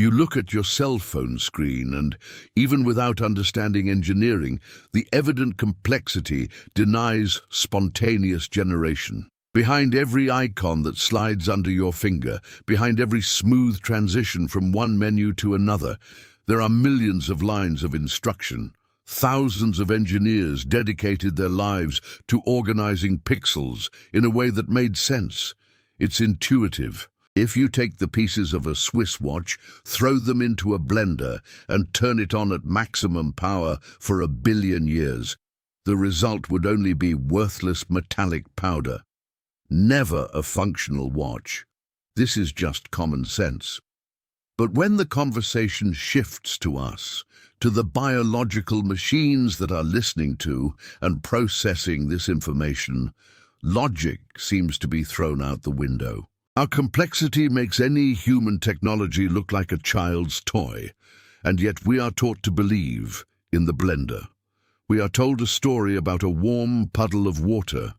You look at your cell phone screen and, even without understanding engineering, the evident complexity denies spontaneous generation. Behind every icon that slides under your finger, behind every smooth transition from one menu to another, there are millions of lines of instruction. Thousands of engineers dedicated their lives to organizing pixels in a way that made sense. It's intuitive. If you take the pieces of a Swiss watch, throw them into a blender, and turn it on at maximum power for 1 billion years, the result would only be worthless metallic powder. Never a functional watch. This is just common sense. But when the conversation shifts to us, to the biological machines that are listening to and processing this information, logic seems to be thrown out the window. Our complexity makes any human technology look like a child's toy, and yet we are taught to believe in the blender. We are told a story about a warm puddle of water,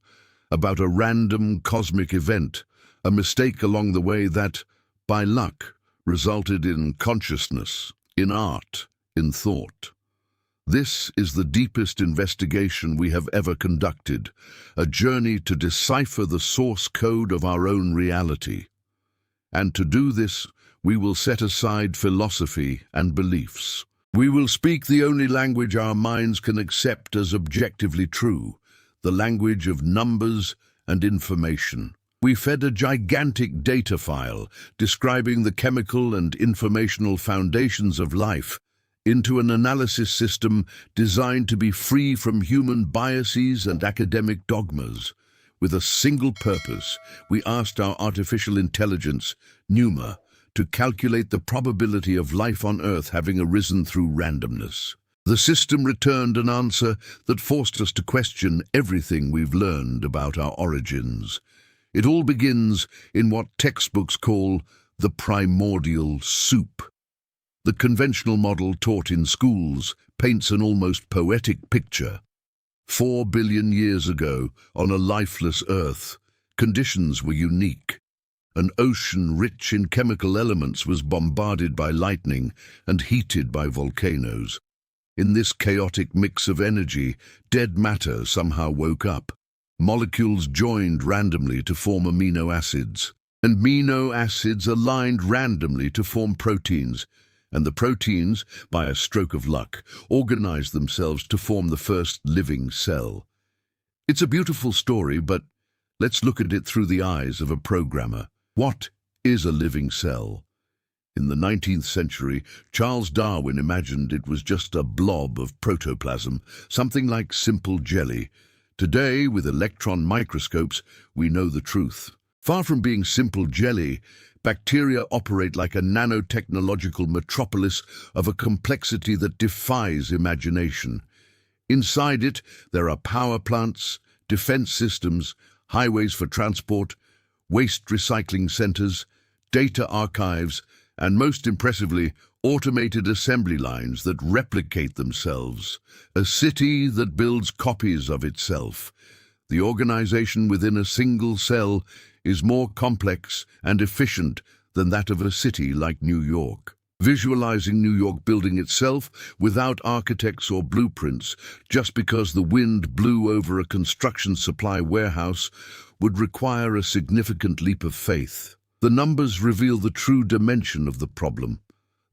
about a random cosmic event, a mistake along the way that, by luck, resulted in consciousness, in art, in thought. This is the deepest investigation we have ever conducted, a journey to decipher the source code of our own reality. And to do this, we will set aside philosophy and beliefs. We will speak the only language our minds can accept as objectively true, the language of numbers and information. We fed a gigantic data file describing the chemical and informational foundations of life into an analysis system designed to be free from human biases and academic dogmas. With a single purpose, we asked our artificial intelligence, Numa, to calculate the probability of life on Earth having arisen through randomness. The system returned an answer that forced us to question everything we've learned about our origins. It all begins in what textbooks call the primordial soup. The conventional model taught in schools paints an almost poetic picture. 4 billion years ago, on a lifeless Earth, conditions were unique. An ocean rich in chemical elements was bombarded by lightning and heated by volcanoes. In this chaotic mix of energy, dead matter somehow woke up. Molecules joined randomly to form amino acids, and amino acids aligned randomly to form proteins. And the proteins, by a stroke of luck, organized themselves to form the first living cell. It's a beautiful story, but let's look at it through the eyes of a programmer. What is a living cell? In the 19th century, Charles Darwin imagined it was just a blob of protoplasm, something like simple jelly. Today, with electron microscopes, we know the truth. Far from being simple jelly, bacteria operate like a nanotechnological metropolis of a complexity that defies imagination. Inside it, there are power plants, defense systems, highways for transport, waste recycling centers, data archives, and most impressively, automated assembly lines that replicate themselves. A city that builds copies of itself. The organization within a single cell is more complex and efficient than that of a city like New York. Visualizing New York building itself without architects or blueprints, just because the wind blew over a construction supply warehouse, would require a significant leap of faith. The numbers reveal the true dimension of the problem.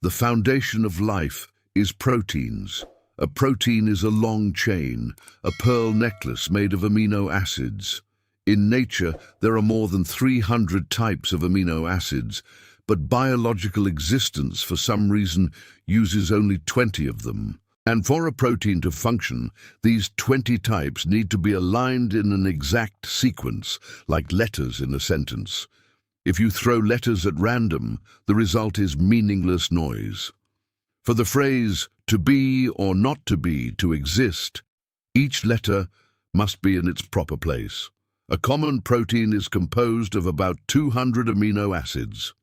The foundation of life is proteins. A protein is a long chain, a pearl necklace made of amino acids. In nature, there are more than 300 types of amino acids, but biological existence, for some reason, uses only 20 of them. And for a protein to function, these 20 types need to be aligned in an exact sequence, like letters in a sentence. If you throw letters at random, the result is meaningless noise. For the phrase to be or not to be to exist, each letter must be in its proper place. A common protein is composed of about 200 amino acids.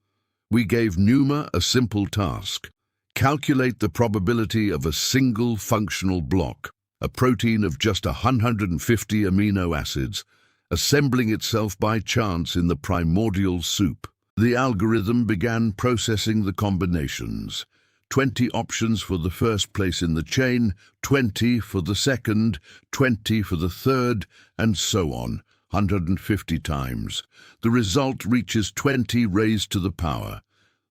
We gave Numa a simple task: calculate the probability of a single functional block, a protein of just 150 amino acids, assembling itself by chance in the primordial soup. The algorithm began processing the combinations. 20 options for the first place in the chain, 20 for the second, 20 for the third, and so on, 150 times. The result reaches 20 raised to the power.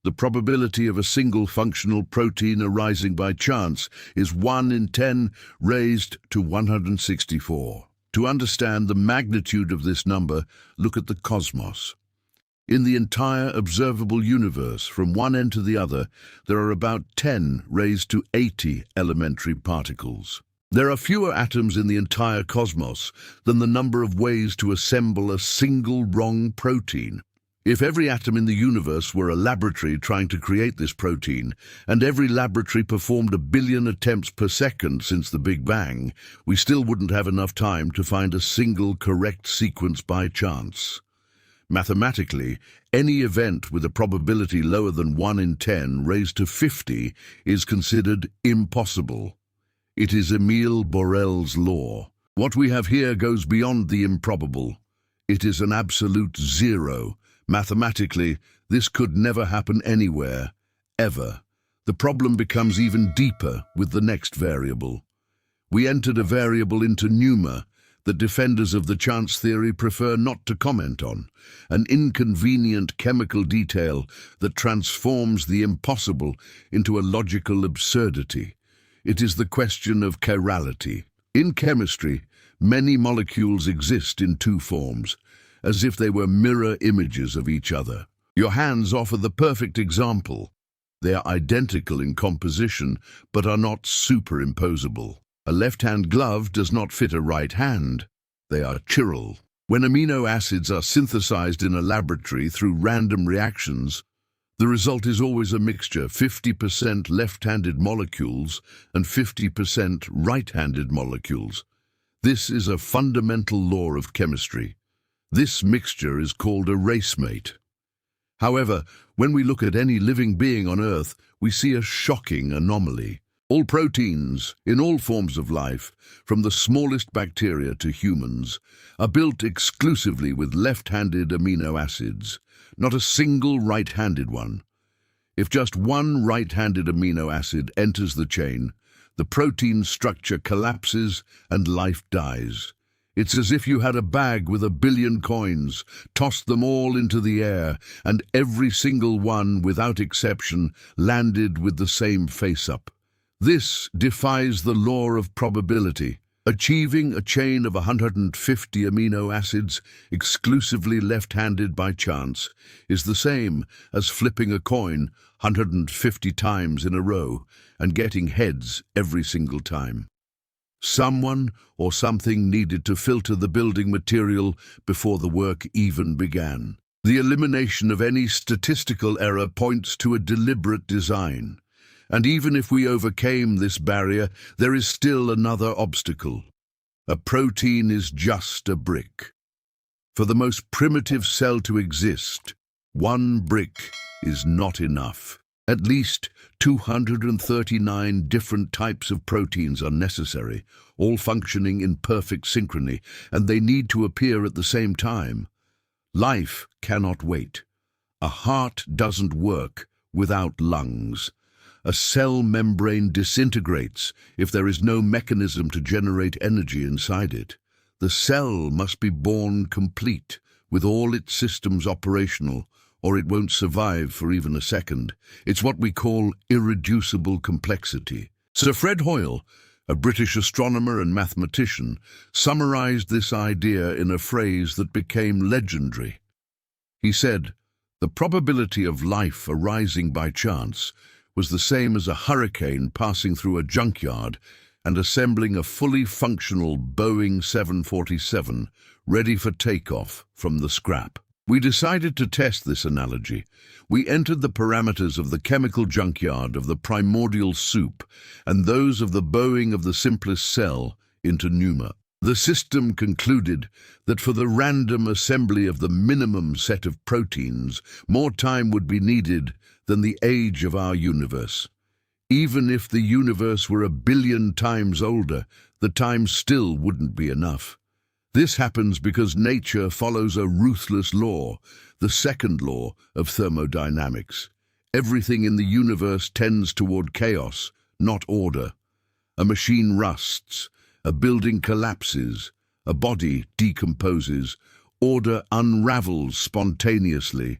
The probability of a single functional protein arising by chance is 1 in 10 raised to 164. To understand the magnitude of this number, look at the cosmos. In the entire observable universe, from one end to the other, there are about 10 raised to 80 elementary particles. There are fewer atoms in the entire cosmos than the number of ways to assemble a single wrong protein. If every atom in the universe were a laboratory trying to create this protein, and every laboratory performed 1 billion attempts per second since the Big Bang, we still wouldn't have enough time to find a single correct sequence by chance. Mathematically, any event with a probability lower than 1 in 10 raised to 50 is considered impossible. It is Emile Borel's law. What we have here goes beyond the improbable. It is an absolute zero. Mathematically, this could never happen anywhere, ever. The problem becomes even deeper with the next variable. We entered a variable into NUMA that defenders of the chance theory prefer not to comment on, an inconvenient chemical detail that transforms the impossible into a logical absurdity. It is the question of chirality. In chemistry, many molecules exist in two forms, as if they were mirror images of each other. Your hands offer the perfect example. They are identical in composition, but are not superimposable. A left-hand glove does not fit a right hand. They are chiral. When amino acids are synthesized in a laboratory through random reactions, the result is always a mixture, 50% left-handed molecules and 50% right-handed molecules. This is a fundamental law of chemistry. This mixture is called a racemate. However, when we look at any living being on Earth, we see a shocking anomaly. All proteins, in all forms of life, from the smallest bacteria to humans, are built exclusively with left-handed amino acids, not a single right-handed one. If just one right-handed amino acid enters the chain, the protein structure collapses and life dies. It's as if you had a bag with 1 billion coins, tossed them all into the air, and every single one, without exception, landed with the same face-up. This defies the law of probability. Achieving a chain of 150 amino acids exclusively left-handed by chance is the same as flipping a coin 150 times in a row and getting heads every single time. Someone or something needed to filter the building material before the work even began. The elimination of any statistical error points to a deliberate design. And even if we overcame this barrier, there is still another obstacle. A protein is just a brick. For the most primitive cell to exist, one brick is not enough. At least 239 different types of proteins are necessary, all functioning in perfect synchrony, and they need to appear at the same time. Life cannot wait. A heart doesn't work without lungs. A cell membrane disintegrates if there is no mechanism to generate energy inside it. The cell must be born complete, with all its systems operational, or it won't survive for even a second. It's what we call irreducible complexity. Sir Fred Hoyle, a British astronomer and mathematician, summarized this idea in a phrase that became legendary. He said, "The probability of life arising by chance was the same as a hurricane passing through a junkyard and assembling a fully functional Boeing 747 ready for takeoff from the scrap." We decided to test this analogy. We entered the parameters of the chemical junkyard of the primordial soup and those of the Boeing of the simplest cell into NUMA. The system concluded that for the random assembly of the minimum set of proteins, more time would be needed than the age of our universe. Even if the universe were 1 billion times older, the time still wouldn't be enough. This happens because nature follows a ruthless law, the second law of thermodynamics. Everything in the universe tends toward chaos, not order. A machine rusts, a building collapses, a body decomposes, order unravels spontaneously.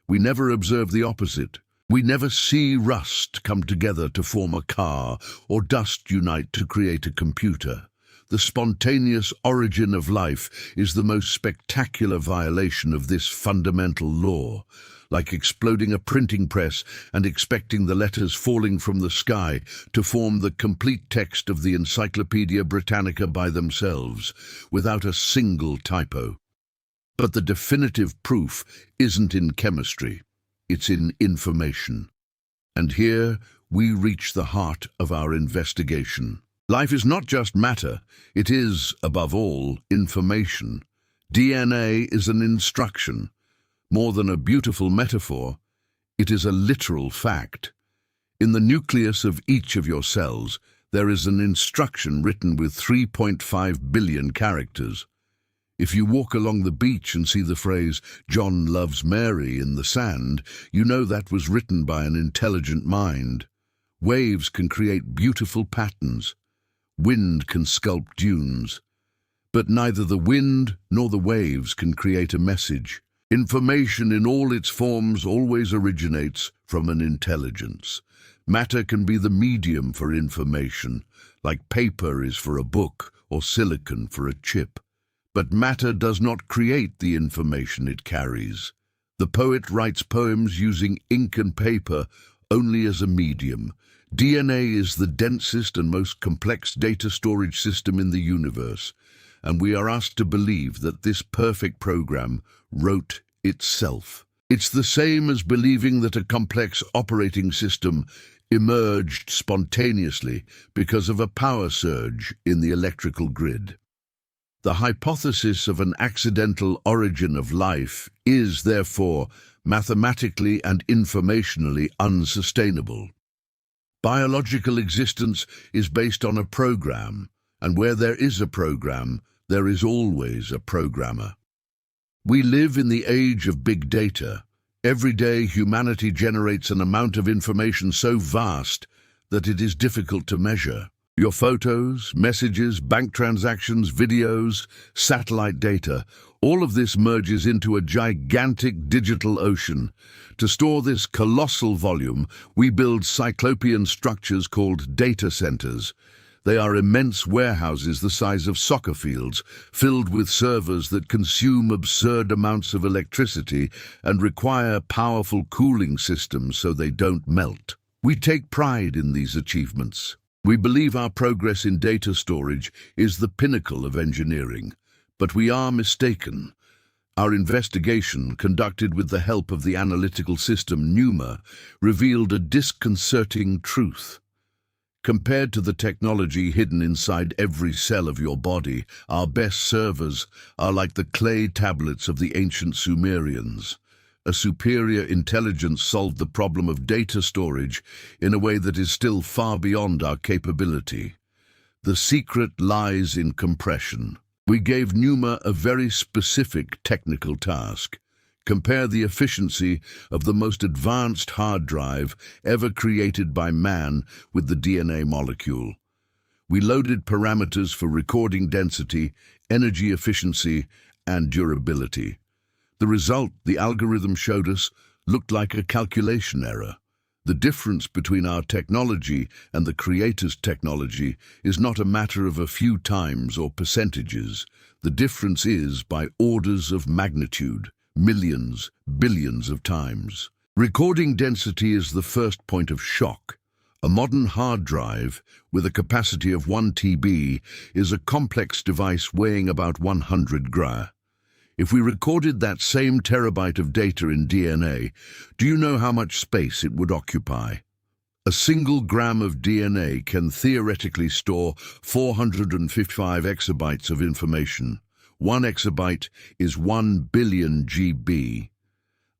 We never observe the opposite. We never see rust come together to form a car or dust unite to create a computer. The spontaneous origin of life is the most spectacular violation of this fundamental law, like exploding a printing press and expecting the letters falling from the sky to form the complete text of the Encyclopedia Britannica by themselves, without a single typo. But the definitive proof isn't in chemistry, it's in information. And here we reach the heart of our investigation. Life is not just matter, it is, above all, information. DNA is an instruction. More than a beautiful metaphor, it is a literal fact. In the nucleus of each of your cells, there is an instruction written with 3.5 billion characters. If you walk along the beach and see the phrase, "John loves Mary," in the sand, you know that was written by an intelligent mind. Waves can create beautiful patterns. Wind can sculpt dunes. But neither the wind nor the waves can create a message. Information in all its forms always originates from an intelligence. Matter can be the medium for information, like paper is for a book or silicon for a chip. But matter does not create the information it carries. The poet writes poems using ink and paper only as a medium. DNA is the densest and most complex data storage system in the universe, and we are asked to believe that this perfect program wrote itself. It's the same as believing that a complex operating system emerged spontaneously because of a power surge in the electrical grid. The hypothesis of an accidental origin of life is, therefore, mathematically and informationally unsustainable. Biological existence is based on a program, and where there is a program, there is always a programmer. We live in the age of big data. Every day, humanity generates an amount of information so vast that it is difficult to measure. Your photos, messages, bank transactions, videos, satellite data, all of this merges into a gigantic digital ocean. To store this colossal volume, we build cyclopean structures called data centers. They are immense warehouses the size of soccer fields, filled with servers that consume absurd amounts of electricity and require powerful cooling systems so they don't melt. We take pride in these achievements. We believe our progress in data storage is the pinnacle of engineering, but we are mistaken. Our investigation, conducted with the help of the analytical system NUMA, revealed a disconcerting truth. Compared to the technology hidden inside every cell of your body, our best servers are like the clay tablets of the ancient Sumerians. A superior intelligence solved the problem of data storage in a way that is still far beyond our capability. The secret lies in compression. We gave NUMA a very specific technical task. Compare the efficiency of the most advanced hard drive ever created by man with the DNA molecule. We loaded parameters for recording density, energy efficiency, and durability. The result, the algorithm showed us, looked like a calculation error. The difference between our technology and the creator's technology is not a matter of a few times or percentages. The difference is by orders of magnitude, millions, billions of times. Recording density is the first point of shock. A modern hard drive with a capacity of 1 TB is a complex device weighing about 100 gra. If we recorded that same terabyte of data in DNA, do you know how much space it would occupy? A single gram of DNA can theoretically store 455 exabytes of information. 1 exabyte is 1 billion GB.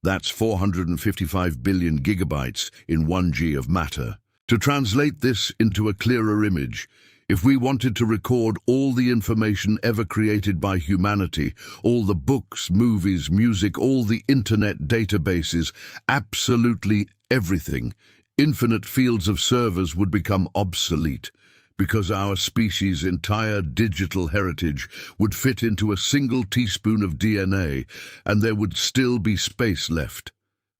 That's 455 billion gigabytes in 1 G of matter. To translate this into a clearer image, If we wanted to record all the information ever created by humanity, all the books, movies, music, all the internet databases, absolutely everything, infinite fields of servers would become obsolete, because our species' entire digital heritage would fit into a single teaspoon of DNA, and there would still be space left.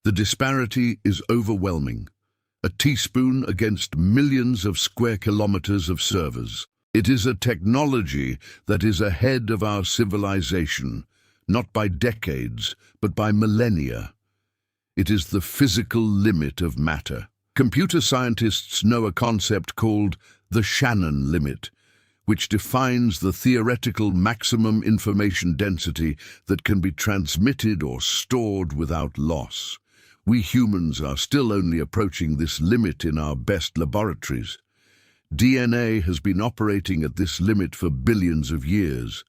The disparity is overwhelming. A teaspoon against millions of square kilometers of servers. It is a technology that is ahead of our civilization, not by decades, but by millennia. It is the physical limit of matter. Computer scientists know a concept called the Shannon limit, which defines the theoretical maximum information density that can be transmitted or stored without loss. We humans are still only approaching this limit in our best laboratories. DNA has been operating at this limit for billions of years.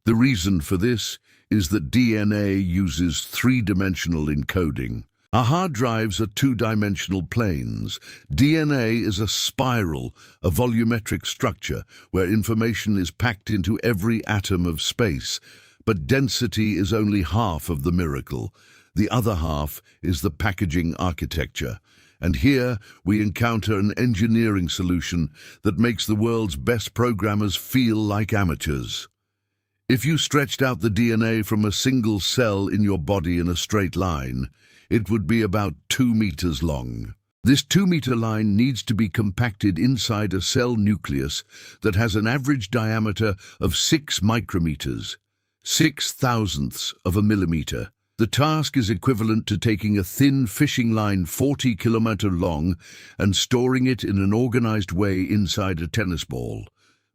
The reason for this is that DNA uses three-dimensional encoding. Our hard drives are two-dimensional planes. DNA is a spiral, a volumetric structure where information is packed into every atom of space. But density is only half of the miracle. The other half is the packaging architecture. And here we encounter an engineering solution that makes the world's best programmers feel like amateurs. If you stretched out the DNA from a single cell in your body in a straight line, it would be about 2 meters long. This 2-meter line needs to be compacted inside a cell nucleus that has an average diameter of 6 micrometers, 6/1000ths of a millimeter. The task is equivalent to taking a thin fishing line 40 kilometers long and storing it in an organized way inside a tennis ball.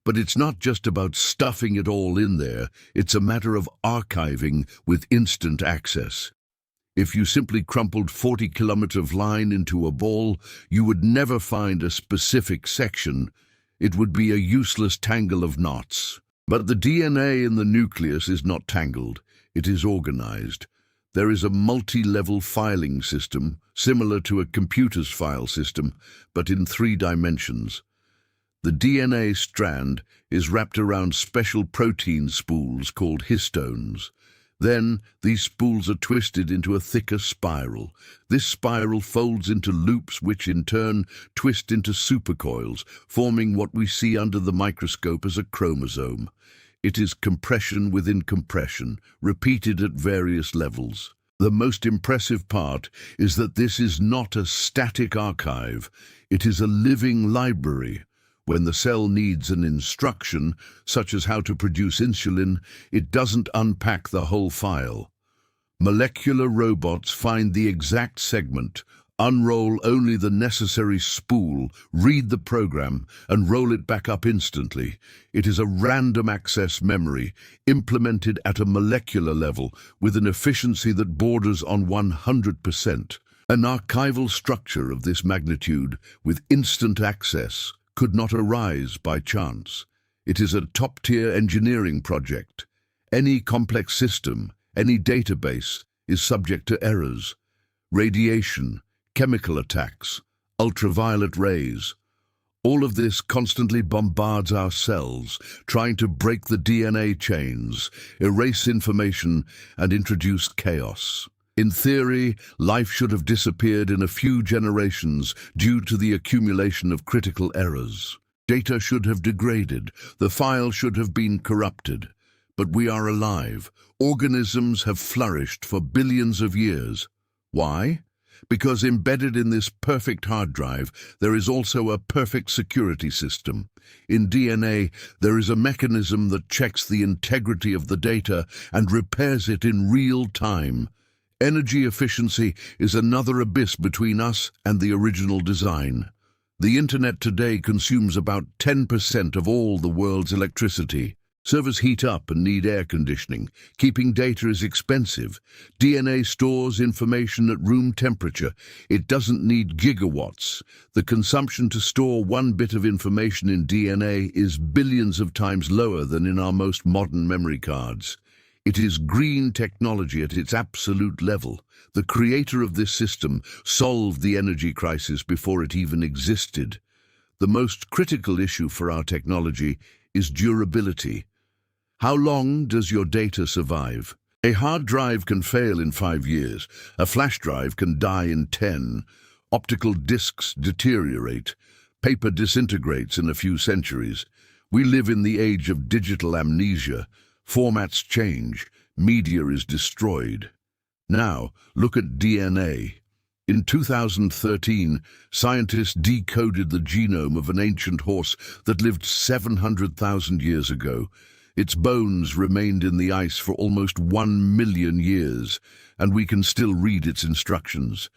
But it's not just about stuffing it all in there, it's a matter of archiving with instant access. If you simply crumpled 40 kilometers of line into a ball, you would never find a specific section. It would be a useless tangle of knots. But the DNA in the nucleus is not tangled, it is organized. There is a multi-level filing system, similar to a computer's file system, but in 3 dimensions. The DNA strand is wrapped around special protein spools called histones. Then, these spools are twisted into a thicker spiral. This spiral folds into loops which in turn twist into supercoils, forming what we see under the microscope as a chromosome. It is compression within compression, repeated at various levels. The most impressive part is that this is not a static archive. It is a living library. When the cell needs an instruction, such as how to produce insulin, it doesn't unpack the whole file. Molecular robots find the exact segment, unroll only the necessary spool, read the program, and roll it back up instantly. It is a random access memory, implemented at a molecular level, with an efficiency that borders on 100%. An archival structure of this magnitude, with instant access, could not arise by chance. It is a top-tier engineering project. Any complex system, any database, is subject to errors. Radiation, chemical attacks, ultraviolet rays. All of this constantly bombards our cells, trying to break the DNA chains, erase information, and introduce chaos. In theory, life should have disappeared in a few generations due to the accumulation of critical errors. Data should have degraded, the file should have been corrupted. But we are alive. Organisms have flourished for billions of years. Why? Because embedded in this perfect hard drive, there is also a perfect security system. In DNA, there is a mechanism that checks the integrity of the data and repairs it in real time. Energy efficiency is another abyss between us and the original design. The internet today consumes about 10% of all the world's electricity. Servers heat up and need air conditioning. Keeping data is expensive. DNA stores information at room temperature. It doesn't need gigawatts. The consumption to store 1 bit of information in DNA is billions of times lower than in our most modern memory cards. It is green technology at its absolute level. The creator of this system solved the energy crisis before it even existed. the most critical issue for our technology is durability. How long does your data survive? A hard drive can fail in 5 years. A flash drive can die in 10. Optical discs deteriorate. Paper disintegrates in a few centuries. We live in the age of digital amnesia. Formats change. Media is destroyed. Now, look at DNA. In 2013, scientists decoded the genome of an ancient horse that lived 700,000 years ago. Its bones remained in the ice for almost 1 million years, and we can still read its instructions.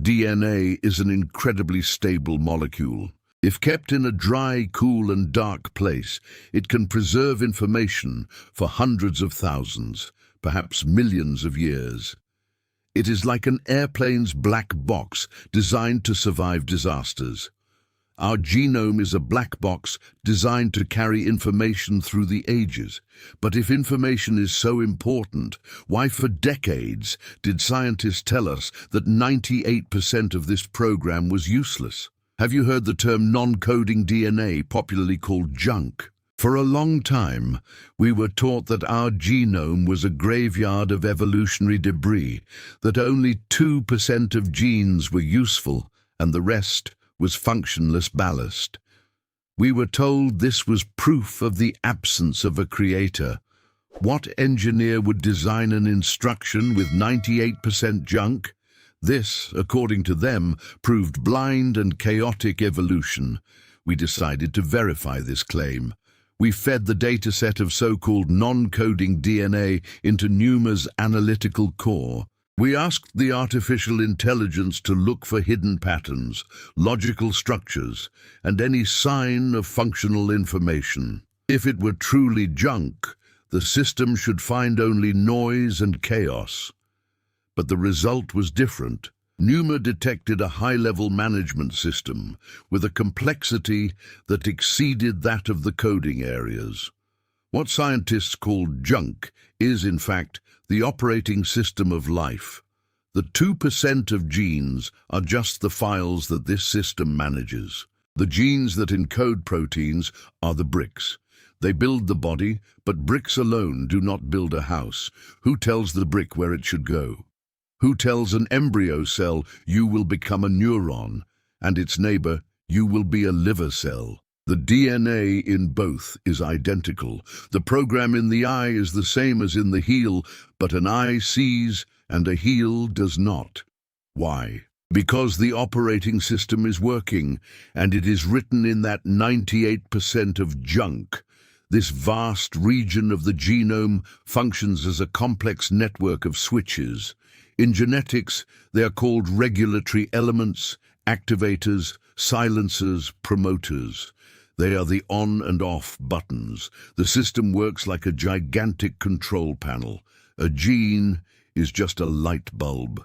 DNA is an incredibly stable molecule. If kept in a dry, cool, and dark place, it can preserve information for hundreds of thousands, perhaps millions of years. It is like an airplane's black box designed to survive disasters. Our genome is a black box designed to carry information through the ages. But if information is so important, why for decades did scientists tell us that 98% of this program was useless? Have you heard the term non-coding DNA, popularly called junk? For a long time, we were taught that our genome was a graveyard of evolutionary debris, that only 2% of genes were useful and the rest was functionless ballast. We were told this was proof of the absence of a creator. What engineer would design an instruction with 98% junk? This, according to them, proved blind and chaotic evolution. We decided to verify this claim. We fed the dataset of so-called non-coding DNA into NUMA's analytical core. We asked the artificial intelligence to look for hidden patterns, logical structures, and any sign of functional information. If it were truly junk, the system should find only noise and chaos. But the result was different. NUMA detected a high-level management system with a complexity that exceeded that of the coding areas. What scientists call junk is, in fact, the operating system of life. The 2% of genes are just the files that this system manages. The genes that encode proteins are the bricks. They build the body, but bricks alone do not build a house. Who tells the brick where it should go? Who tells an embryo cell, you will become a neuron, and its neighbor, you will be a liver cell? The DNA in both is identical. The program in the eye is the same as in the heel, but an eye sees and a heel does not. Why? Because the operating system is working, and it is written in that 98% of junk. This vast region of the genome functions as a complex network of switches. In genetics, they are called regulatory elements, activators, silencers, promoters. They are the on and off buttons. The system works like a gigantic control panel. A gene is just a light bulb.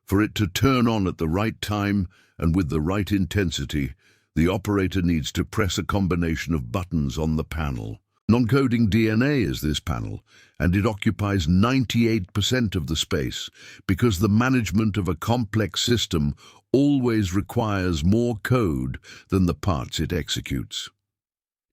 For it to turn on at the right time and with the right intensity, the operator needs to press a combination of buttons on the panel. Non-coding DNA is this panel, and it occupies 98% of the space because the management of a complex system always requires more code than the parts it executes.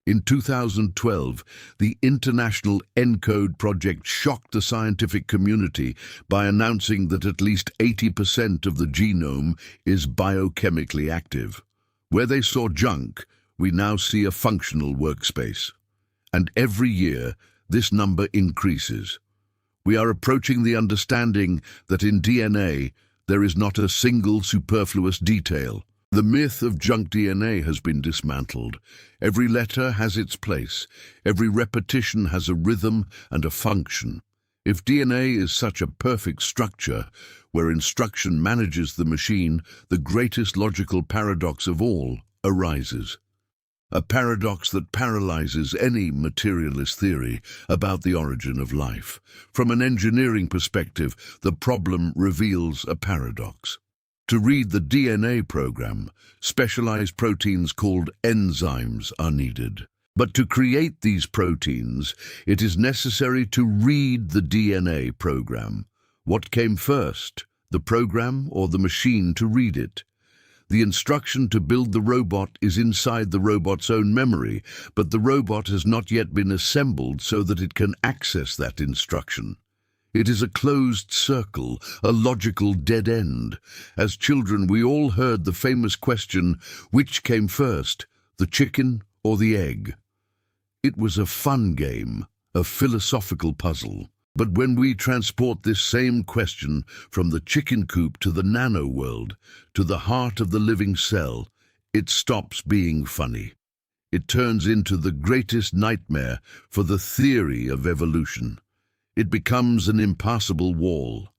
In 2012, the International ENCODE project shocked the scientific community by announcing that at least 80% of the genome is biochemically active. Where they saw junk, we now see a functional workspace. And every year, this number increases. We are approaching the understanding that in DNA, there is not a single superfluous detail. The myth of junk DNA has been dismantled. Every letter has its place. Every repetition has a rhythm and a function. If DNA is such a perfect structure, where instruction manages the machine, the greatest logical paradox of all arises. A paradox that paralyzes any materialist theory about the origin of life. From an engineering perspective, the problem reveals a paradox. To read the DNA program, specialized proteins called enzymes are needed. But to create these proteins, it is necessary to read the DNA program. What came first, the program or the machine to read it? The instruction to build the robot is inside the robot's own memory, but the robot has not yet been assembled so that it can access that instruction. It is a closed circle, a logical dead end. As children, we all heard the famous question, which came first, the chicken or the egg? It was a fun game, a philosophical puzzle. But when we transport this same question from the chicken coop to the nano world, to the heart of the living cell, it stops being funny. It turns into the greatest nightmare for the theory of evolution. It becomes an impassable wall.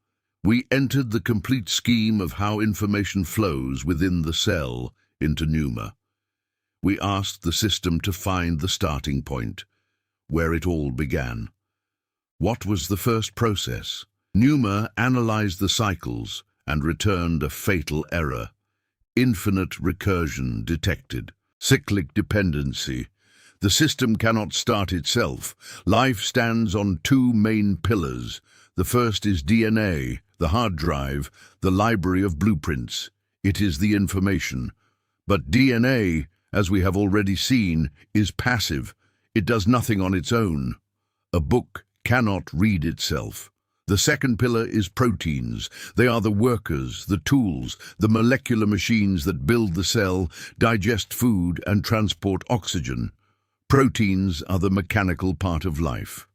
We entered the complete scheme of how information flows within the cell into pneuma. We asked the system to find the starting point, where it all began. What was the first process? Pneuma analyzed the cycles and returned a fatal error. Infinite recursion detected. Cyclic dependency. The system cannot start itself. Life stands on two main pillars. The first is DNA, the hard drive, the library of blueprints. It is the information. But DNA, as we have already seen, is passive. It does nothing on its own. A book cannot read itself. The second pillar is proteins. They are the workers, the tools, the molecular machines that build the cell, digest food, and transport oxygen. Proteins are the mechanical part of life.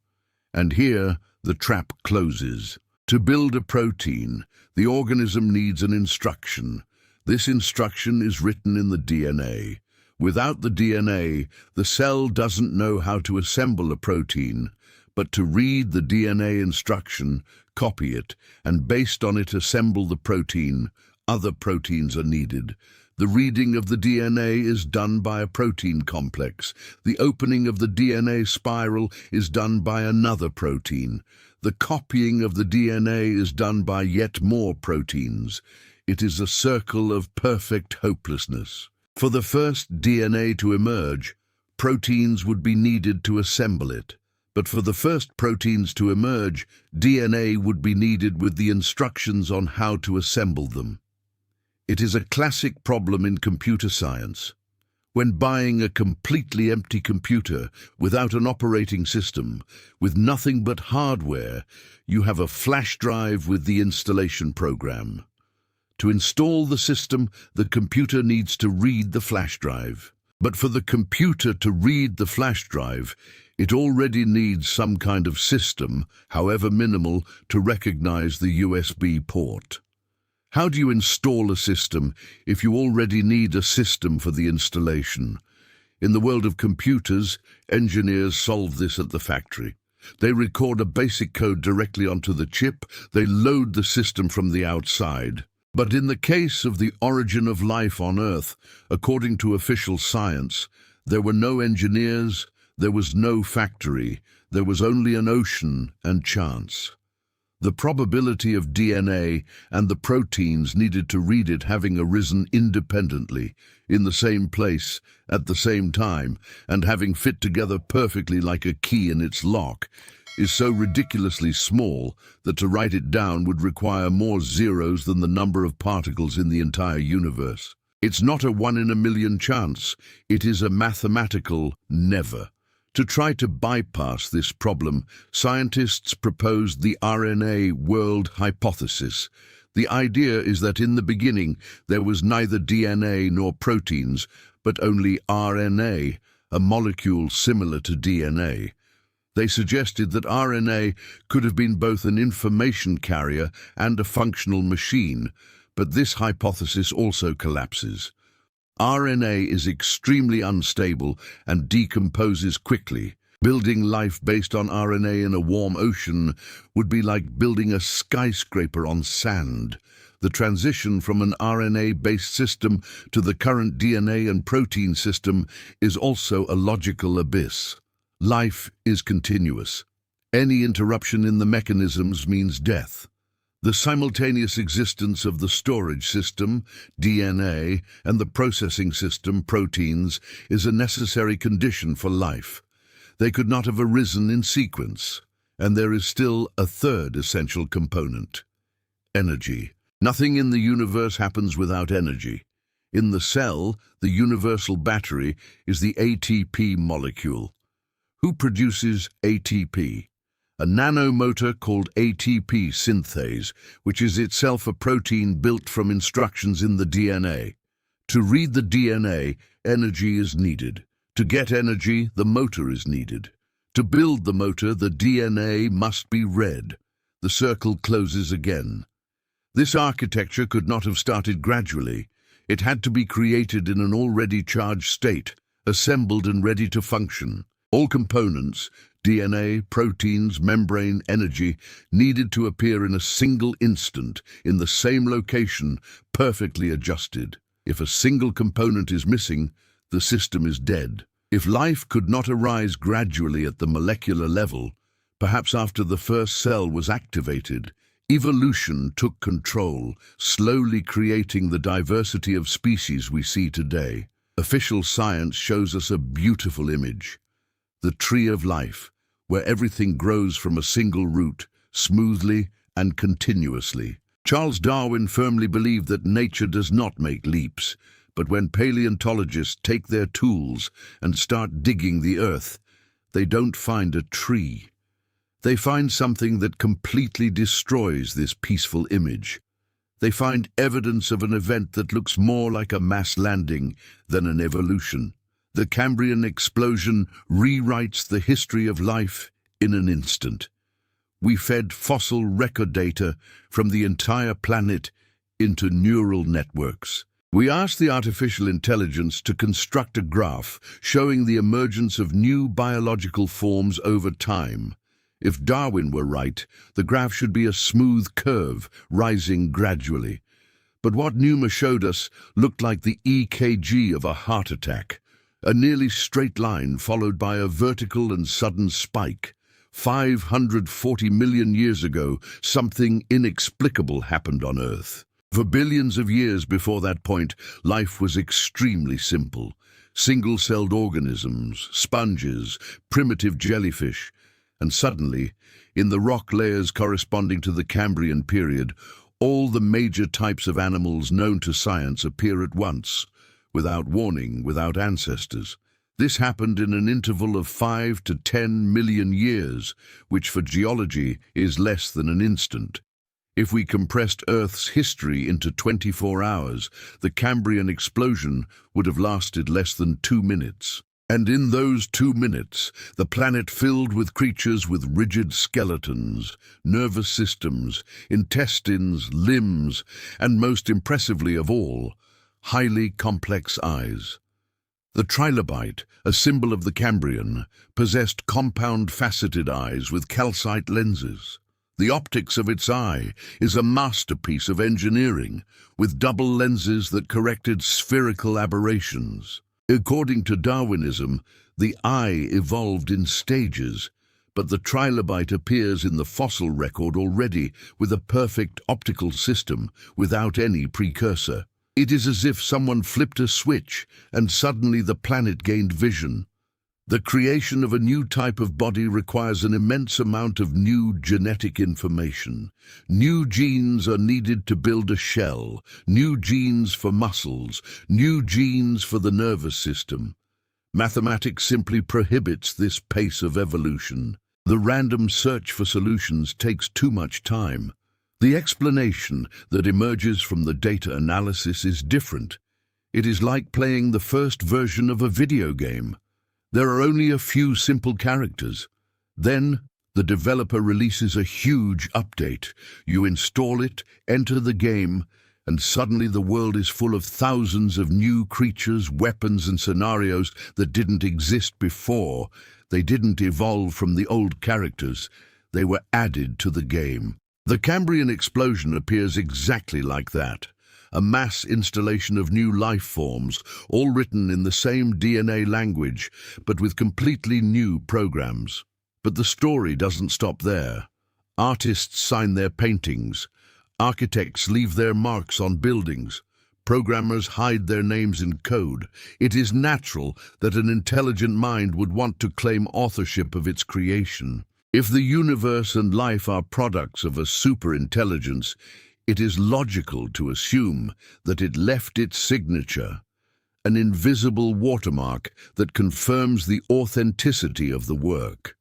And here, the trap closes. To build a protein, the organism needs an instruction. This instruction is written in the DNA. Without the DNA, the cell doesn't know how to assemble a protein, but to read the DNA instruction, copy it, and based on it assemble the protein, other proteins are needed. The reading of the DNA is done by a protein complex. The opening of the DNA spiral is done by another protein. The copying of the DNA is done by yet more proteins. It is a circle of perfect hopelessness. For the first DNA to emerge, proteins would be needed to assemble it. But for the first proteins to emerge, DNA would be needed with the instructions on how to assemble them. It is a classic problem in computer science. When buying a completely empty computer, without an operating system, with nothing but hardware, you have a flash drive with the installation program. To install the system, the computer needs to read the flash drive. But for the computer to read the flash drive, it already needs some kind of system, however minimal, to recognize the USB port. How do you install a system if you already need a system for the installation? In the world of computers, engineers solve this at the factory. They record a basic code directly onto the chip. They load the system from the outside. But in the case of the origin of life on Earth, according to official science, there were no engineers, there was no factory, there was only an ocean and chance. The probability of DNA and the proteins needed to read it having arisen independently, in the same place, at the same time, and having fit together perfectly like a key in its lock, is so ridiculously small that to write it down would require more zeros than the number of particles in the entire universe. It's not a 1 in a million chance, it is a mathematical never. To try to bypass this problem, scientists proposed the RNA world hypothesis. The idea is that in the beginning there was neither DNA nor proteins, but only RNA, a molecule similar to DNA. They suggested that RNA could have been both an information carrier and a functional machine, but this hypothesis also collapses. RNA is extremely unstable and decomposes quickly. Building life based on RNA in a warm ocean would be like building a skyscraper on sand. The transition from an RNA-based system to the current DNA and protein system is also a logical abyss. Life is continuous. Any interruption in the mechanisms means death. The simultaneous existence of the storage system, DNA, and the processing system, proteins, is a necessary condition for life. They could not have arisen in sequence, and there is still a third essential component: energy. Nothing in the universe happens without energy. In the cell, the universal battery is the ATP molecule. Who produces ATP? A nanomotor called ATP synthase, which is itself a protein built from instructions in the DNA. To read the DNA, energy is needed. To get energy, the motor is needed. To build the motor, the DNA must be read. The circle closes again. This architecture could not have started gradually. It had to be created in an already charged state, assembled and ready to function. All components, DNA, proteins, membrane, energy, needed to appear in a single instant, in the same location, perfectly adjusted. If a single component is missing, the system is dead. If life could not arise gradually at the molecular level, perhaps after the first cell was activated, evolution took control, slowly creating the diversity of species we see today. Official science shows us a beautiful image. The tree of life, where everything grows from a single root, smoothly and continuously. Charles Darwin firmly believed that nature does not make leaps, but when paleontologists take their tools and start digging the earth, they don't find a tree. They find something that completely destroys this peaceful image. They find evidence of an event that looks more like a mass landing than an evolution. The Cambrian explosion rewrites the history of life in an instant. We fed fossil record data from the entire planet into neural networks. We asked the artificial intelligence to construct a graph showing the emergence of new biological forms over time. If Darwin were right, the graph should be a smooth curve, rising gradually. But what Numa showed us looked like the EKG of a heart attack. A nearly straight line followed by a vertical and sudden spike. 540 million years ago, something inexplicable happened on Earth. For billions of years before that point, life was extremely simple. Single-celled organisms, sponges, primitive jellyfish. And suddenly, in the rock layers corresponding to the Cambrian period, all the major types of animals known to science appear at once, without warning, without ancestors. This happened in an interval of 5 to 10 million years, which for geology is less than an instant. If we compressed Earth's history into 24 hours, the Cambrian explosion would have lasted less than 2 minutes. And in those 2 minutes, the planet filled with creatures with rigid skeletons, nervous systems, intestines, limbs, and most impressively of all, highly complex eyes. The trilobite, a symbol of the Cambrian, possessed compound faceted eyes with calcite lenses. The optics of its eye is a masterpiece of engineering, with double lenses that corrected spherical aberrations. According to Darwinism, the eye evolved in stages, but the trilobite appears in the fossil record already with a perfect optical system without any precursor. It is as if someone flipped a switch and suddenly the planet gained vision. The creation of a new type of body requires an immense amount of new genetic information. New genes are needed to build a shell, new genes for muscles, new genes for the nervous system. Mathematics simply prohibits this pace of evolution. The random search for solutions takes too much time. The explanation that emerges from the data analysis is different. It is like playing the first version of a video game. There are only a few simple characters. Then, the developer releases a huge update. You install it, enter the game, and suddenly the world is full of thousands of new creatures, weapons, and scenarios that didn't exist before. They didn't evolve from the old characters. They were added to the game. The Cambrian explosion appears exactly like that. A mass installation of new life forms, all written in the same DNA language, but with completely new programs. But the story doesn't stop there. Artists sign their paintings. Architects leave their marks on buildings. Programmers hide their names in code. It is natural that an intelligent mind would want to claim authorship of its creation. If the universe and life are products of a superintelligence, it is logical to assume that it left its signature, an invisible watermark that confirms the authenticity of the work.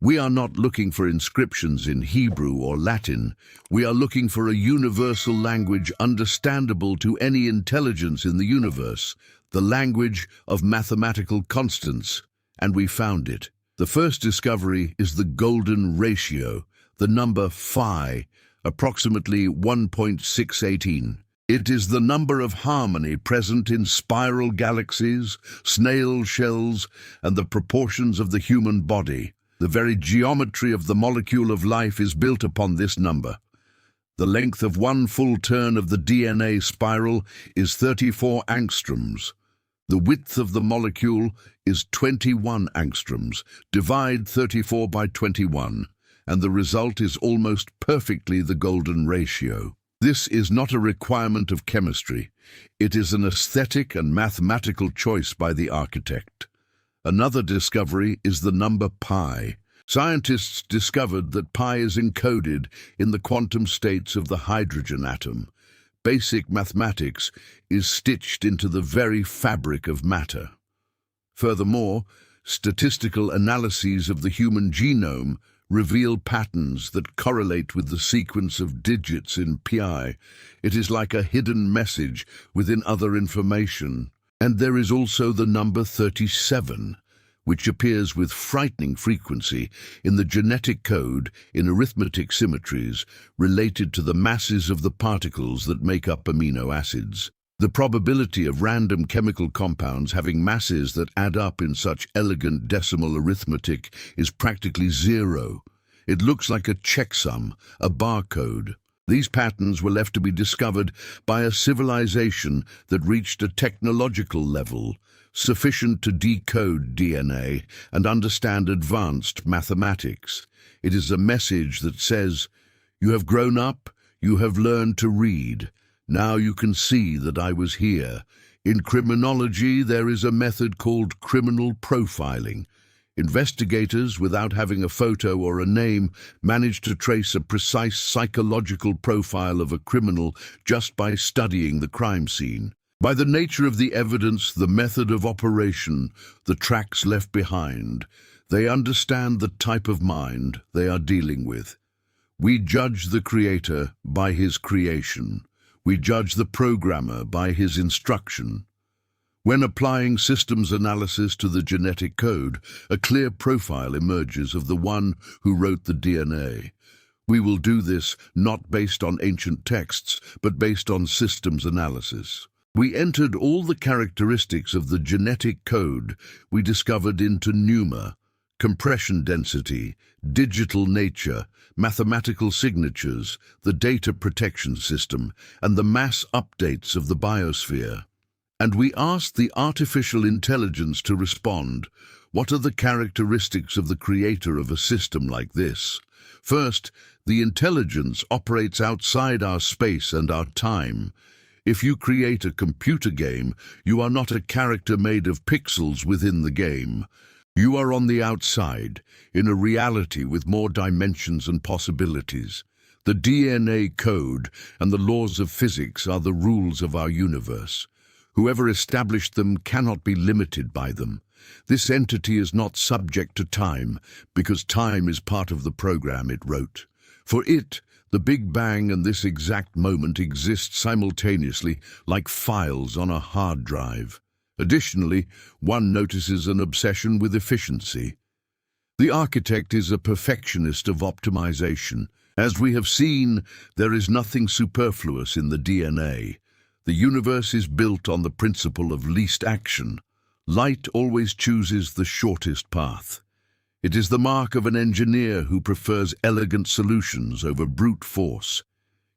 We are not looking for inscriptions in Hebrew or Latin. We are looking for a universal language understandable to any intelligence in the universe, the language of mathematical constants, and we found it. The first discovery is the golden ratio, the number phi, approximately 1.618. It is the number of harmony present in spiral galaxies, snail shells, and the proportions of the human body. The very geometry of the molecule of life is built upon this number. The length of one full turn of the DNA spiral is 34 angstroms. The width of the molecule is 21 angstroms. Divide 34 by 21, and the result is almost perfectly the golden ratio. This is not a requirement of chemistry. It is an aesthetic and mathematical choice by the architect. Another discovery is the number pi. Scientists discovered that pi is encoded in the quantum states of the hydrogen atom. Basic mathematics is stitched into the very fabric of matter. Furthermore, statistical analyses of the human genome reveal patterns that correlate with the sequence of digits in pi. It is like a hidden message within other information. And there is also the number 37, which appears with frightening frequency in the genetic code in arithmetic symmetries related to the masses of the particles that make up amino acids. The probability of random chemical compounds having masses that add up in such elegant decimal arithmetic is practically zero. It looks like a checksum, a barcode. These patterns were left to be discovered by a civilization that reached a technological level sufficient to decode DNA and understand advanced mathematics. It is a message that says, "You have grown up, you have learned to read. Now you can see that I was here." In criminology, there is a method called criminal profiling. Investigators, without having a photo or a name, manage to trace a precise psychological profile of a criminal just by studying the crime scene. By the nature of the evidence, the method of operation, the tracks left behind, they understand the type of mind they are dealing with. We judge the creator by his creation. We judge the programmer by his instruction. When applying systems analysis to the genetic code, a clear profile emerges of the one who wrote the DNA. We will do this not based on ancient texts, but based on systems analysis. We entered all the characteristics of the genetic code we discovered into NUMA, compression density, digital nature, mathematical signatures, the data protection system, and the mass updates of the biosphere. And we asked the artificial intelligence to respond. What are the characteristics of the creator of a system like this? First, the intelligence operates outside our space and our time. If you create a computer game, you are not a character made of pixels within the game. You are on the outside, in a reality with more dimensions and possibilities. The DNA code and the laws of physics are the rules of our universe. Whoever established them cannot be limited by them. This entity is not subject to time, because time is part of the program it wrote. For it, the Big Bang and this exact moment exist simultaneously like files on a hard drive. Additionally, one notices an obsession with efficiency. The architect is a perfectionist of optimization. As we have seen, there is nothing superfluous in the DNA. The universe is built on the principle of least action. Light always chooses the shortest path. It is the mark of an engineer who prefers elegant solutions over brute force.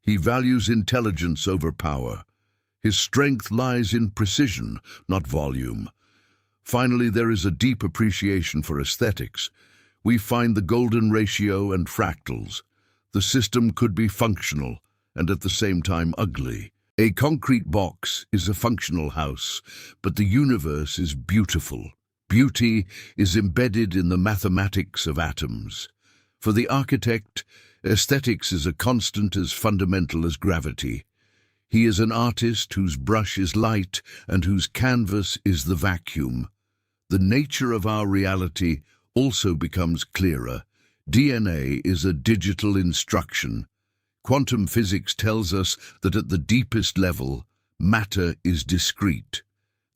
He values intelligence over power. His strength lies in precision, not volume. Finally, there is a deep appreciation for aesthetics. We find the golden ratio and fractals. The system could be functional and at the same time ugly. A concrete box is a functional house, but the universe is beautiful. Beauty is embedded in the mathematics of atoms. For the architect, Aesthetics is a constant as fundamental as gravity. He is an artist whose brush is light and whose canvas is the vacuum. The nature of our reality also becomes clearer. DNA is a digital instruction. Quantum physics tells us that at the deepest level, matter is discrete.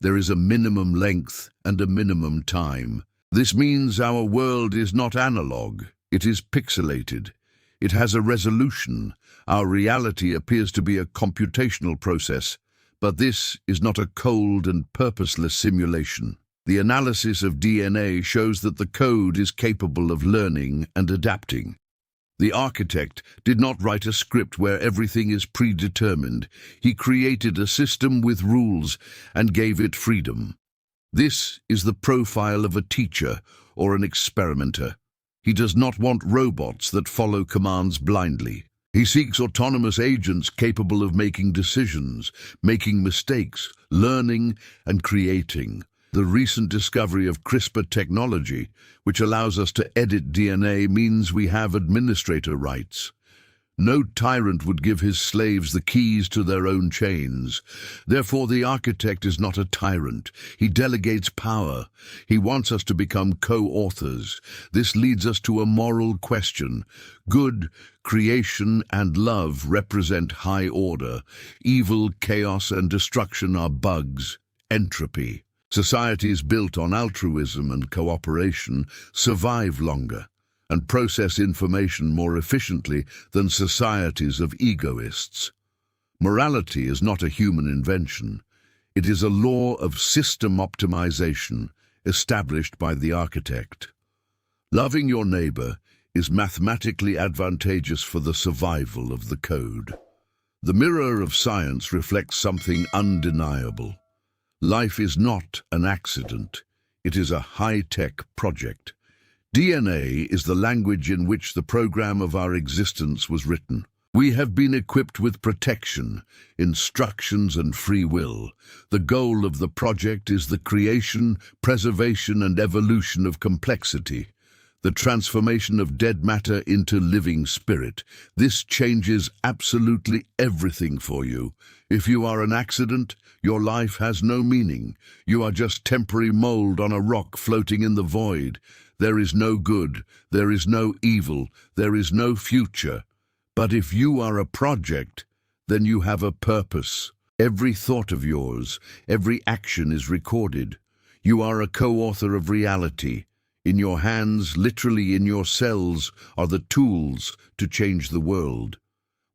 There is a minimum length and a minimum time. This means our world is not analog, it is pixelated. It has a resolution. Our reality appears to be a computational process, but this is not a cold and purposeless simulation. The analysis of DNA shows that the code is capable of learning and adapting. The architect did not write a script where everything is predetermined. He created a system with rules and gave it freedom. This is the profile of a teacher or an experimenter. He does not want robots that follow commands blindly. He seeks autonomous agents capable of making decisions, making mistakes, learning and creating. The recent discovery of CRISPR technology, which allows us to edit DNA, means we have administrator rights. No tyrant would give his slaves the keys to their own chains. Therefore, the architect is not a tyrant. He delegates power. He wants us to become co-authors. This leads us to a moral question. Good, creation, and love represent high order. Evil, chaos, and destruction are bugs, entropy. Societies built on altruism and cooperation survive longer and process information more efficiently than societies of egoists. Morality is not a human invention. It is a law of system optimization established by the architect. Loving your neighbor is mathematically advantageous for the survival of the code. The mirror of science reflects something undeniable. Life is not an accident. It is a high-tech project. DNA is the language in which the program of our existence was written. We have been equipped with protection, instructions, and free will. The goal of the project is the creation, preservation, and evolution of complexity, the transformation of dead matter into living spirit. This changes absolutely everything for you. If you are an accident, your life has no meaning. You are just temporary mold on a rock floating in the void. There is no good, there is no evil, there is no future. But if you are a project, then you have a purpose. Every thought of yours, every action is recorded. You are a co-author of reality. In your hands, literally in your cells, are the tools to change the world.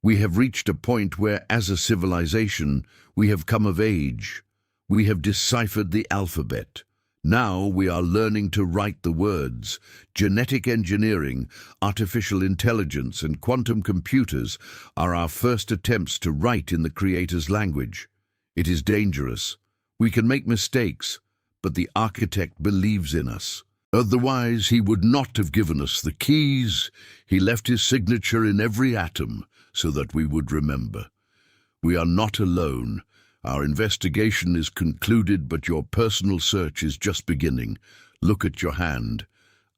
We have reached a point where, as a civilization, we have come of age. We have deciphered the alphabet. Now we are learning to write the words. Genetic engineering, artificial intelligence, and quantum computers are our first attempts to write in the Creator's language. It is dangerous. We can make mistakes, but the architect believes in us. Otherwise, he would not have given us the keys. He left his signature in every atom so that we would remember. We are not alone. Our investigation is concluded, but your personal search is just beginning. Look at your hand.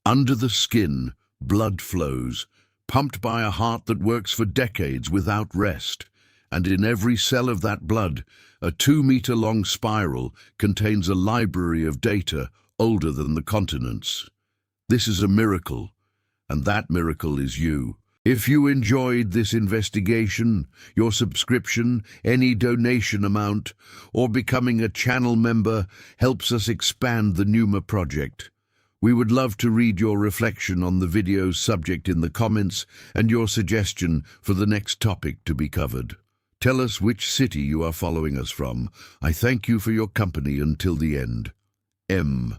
Under the skin, blood flows, pumped by a heart that works for decades without rest. And in every cell of that blood, a 2-meter-long spiral contains a library of data older than the continents. This is a miracle, and that miracle is you. If you enjoyed this investigation, your subscription, any donation amount, or becoming a channel member helps us expand the Numa project. We would love to read your reflection on the video's subject in the comments and your suggestion for the next topic to be covered. Tell us which city you are following us from. I thank you for your company until the end. M.